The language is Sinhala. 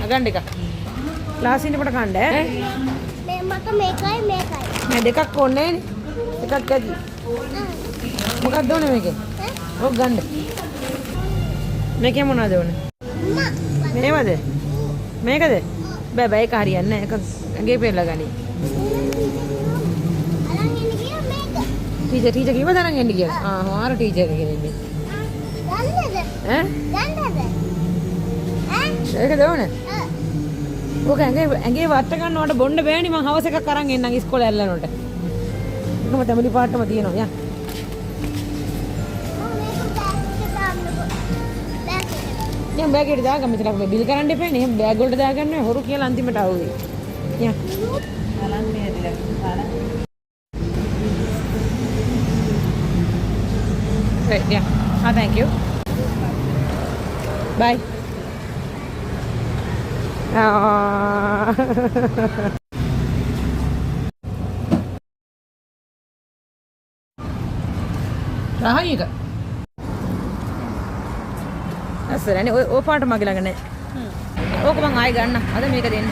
ගන්න එක. ලාසින් පොඩ කන්න ඈ. මක මේකයි මේකයි. මේ දෙකක් ඕනේ නේ. එකක් ඇති. මොකක්ද ඕනේ මේකේ? ඔක් ගන්න. මේකේ මොනවද ඕනේ? මේවද? මේකද? බෑ බෑ ඒක හරියන්නේ නැහැ. එක ඇඟේ පෙරලා ගනි. අරන් එන්න ගියා මේක. ටීචර් කිව්වද අරන් එන්න කියලා? ආ ටීචර් කෙනෙක්. ගන්නද? ඈ? ගන්නද? ඈ? ඒකද ඕනේ? ඔක ඇඟේ වට ගන්නවට බොන්න බෑනි මං හවස එකක් අරන් එන්නම් ඉස්කෝලේ ඇල්ලනකොට. එකම තැඹිලි පාටම තියෙනවා යා. දැන් බෑග් එකට දාගන්න මෙතන අපි බිල් කරන්න එපා නේ. එහෙනම් බෑග් වලට දාගන්න හොරු කියලා අන්තිමට ආවේ. යා. බලන්න මේ දෙක. බලන්න. Right, yeah. Thank you. Bye. රහයි එක. අස්සරනේ ඔය පාට මගේ ළඟ නැහැ. ඕක මං ආයෙ ගන්න. අද මේක දෙන්න.